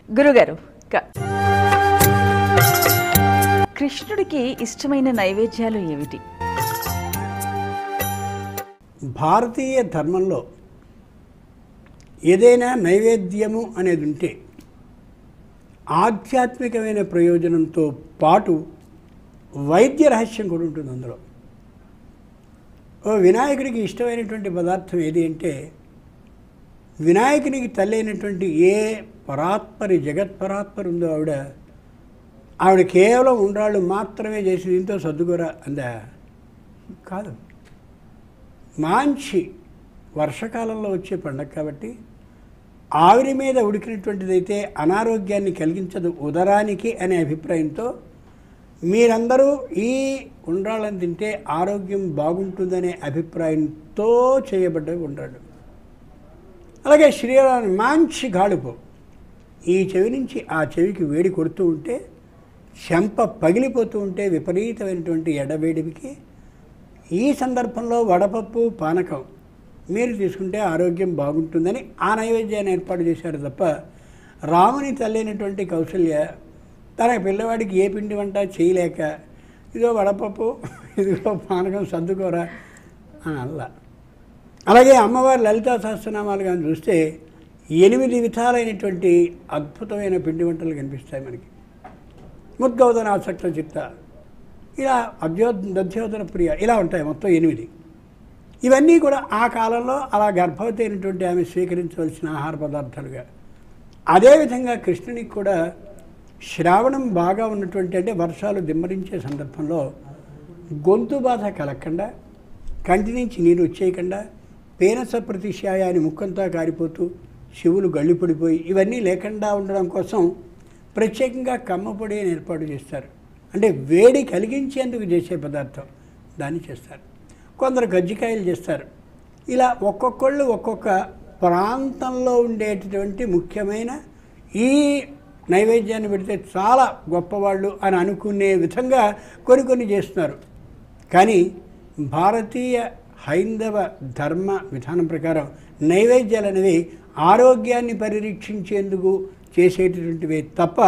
గురుగారు, కృష్ణుడికి ఇష్టమైన నైవేద్యాలు ఏమిటి? భారతీయ ధర్మంలో ఏదైనా నైవేద్యము అనేది ఉంటే ఆధ్యాత్మికమైన ప్రయోజనంతో పాటు వైద్య రహస్యం కూడా ఉంటుంది అందులో. వినాయకుడికి ఇష్టమైనటువంటి పదార్థం ఏది అంటే, వినాయకునికి తల్లి అయినటువంటి ఏ పరాత్పరి జగత్పరాత్పరి ఉందో ఆవిడ కేవలం ఉండ్రాళ్ళు మాత్రమే చేసి దీంతో సర్దుకోరా అందా? కాదు. మంచి వర్షకాలంలో వచ్చే పండగ కాబట్టి ఆవిరి మీద ఉడికినటువంటిదైతే అనారోగ్యాన్ని కలిగించదు ఉదరానికి అనే అభిప్రాయంతో మీరందరూ ఈ ఉండ్రాళ్ళని తింటే ఆరోగ్యం బాగుంటుందనే అభిప్రాయంతో చేయబడ్డ ఉండ్రాళ్ళు. అలాగే శ్రీరామ మంచి గాడుపు ఈ చెవి నుంచి ఆ చెవికి వేడి కొడుతూ ఉంటే, చెంప పగిలిపోతూ ఉంటే విపరీతమైనటువంటి ఎడవేడికి ఈ సందర్భంలో వడపప్పు పానకం మీరు తీసుకుంటే ఆరోగ్యం బాగుంటుందని ఆ నైవేద్యాన్ని ఏర్పాటు చేశారు తప్ప, రాముని తల్లైనటువంటి కౌసల్య తన పిల్లవాడికి ఏ పిండి వంట చేయలేక ఇదో వడపప్పు ఇదిగో పానకం సర్దుకోరా అని అల్లా. అలాగే అమ్మవారి లలితా సహస్రనామాలు కానీ చూస్తే 8 విధాలైనటువంటి అద్భుతమైన పిండి వంటలు కనిపిస్తాయి మనకి. ముద్గౌదన ఆసక్త చిత్త, ఇలా దధ్యోదన ప్రియ, ఇలా ఉంటాయి మొత్తం 8. ఇవన్నీ కూడా ఆ కాలంలో అలా గర్భవతి అయినటువంటి ఆమె స్వీకరించవలసిన ఆహార పదార్థాలుగా. అదేవిధంగా కృష్ణునికి కూడా శ్రావణం బాగా ఉన్నటువంటి, అంటే వర్షాలు దిమ్మరించే సందర్భంలో గొంతు బాధ కలగకుండా, కంటి నుంచి నీరు వచ్చేయకుండా, పేనస ప్రతిశాయాన్ని ముక్కంతా కారిపోతూ శివులు గళ్ళిపడిపోయి ఇవన్నీ లేకుండా ఉండడం కోసం ప్రత్యేకంగా కమ్మపొడి అని ఏర్పాటు చేస్తారు. అంటే వేడి కలిగించేందుకు చేసే పదార్థం దాన్ని చేస్తారు. కొందరు గజ్జికాయలు చేస్తారు. ఇలా ఒక్కొక్కళ్ళు ఒక్కొక్క ప్రాంతంలో ఉండేటటువంటి ముఖ్యమైన ఈ నైవేద్యాన్ని పెడితే చాలా గొప్పవాళ్ళు అని అనుకునే విధంగా కొన్ని చేస్తున్నారు. కానీ భారతీయ హైందవ ధర్మ విధానం ప్రకారం నైవేద్యాలు అనేవి ఆరోగ్యాన్ని పరిరక్షించేందుకు చేసేటటువంటివే తప్ప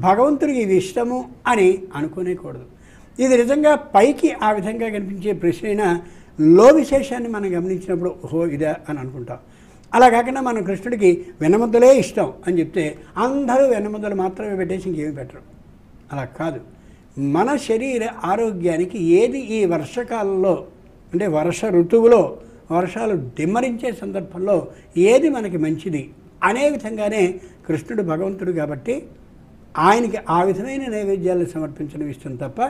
భగవంతుడికి ఇది ఇష్టము అని అనుకోనేకూడదు. ఇది నిజంగా పైకి ఆ విధంగా కనిపించే ప్రశ్న అయినా లో విశేషాన్ని మనం గమనించినప్పుడు ఓహో ఇదా అని అనుకుంటాం. అలా కాకుండా మనం కృష్ణుడికి వెన్నముద్దలే ఇష్టం అని చెప్తే అందరూ వెన్నముద్దలు మాత్రమే పెట్టేసి ఇంకేమీ పెట్టరు. అలా కాదు. మన శరీర ఆరోగ్యానికి ఏది ఈ వర్షకాలంలో, అంటే వర్ష ఋతువులో వర్షాలు దిమ్మరించే సందర్భంలో ఏది మనకి మంచిది అనే విధంగానే కృష్ణుడు భగవంతుడు కాబట్టి ఆయనకి ఆ విధమైన నైవేద్యాలను సమర్పించడం ఇష్టం తప్ప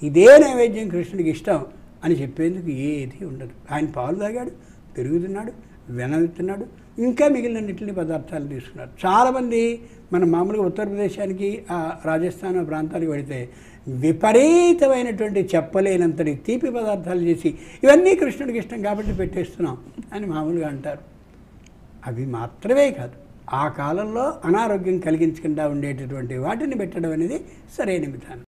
ఇదే నైవేద్యం కృష్ణుడికి ఇష్టం అని చెప్పేందుకు ఏది ఉండదు. ఆయన పాలు తాగాడు, పెరుగుతున్నాడు, వెనవిస్తున్నాడు, ఇంకా మిగిలినన్నింటినీ పదార్థాలు తీసుకున్నారు. చాలామంది మనం మామూలుగా ఉత్తరప్రదేశానికి రాజస్థాన్ ప్రాంతానికి వెళితే విపరీతమైనటువంటి చెప్పలేనంతటి తీపి పదార్థాలు చేసి ఇవన్నీ కృష్ణుడికి ఇష్టం కాబట్టి పెట్టేస్తున్నాం అని మామూలుగా అంటారు. అవి మాత్రమే కాదు, ఆ కాలంలో అనారోగ్యం కలిగించకుండా ఉండేటటువంటి వాటిని పెట్టడం అనేది సరైన విధానం.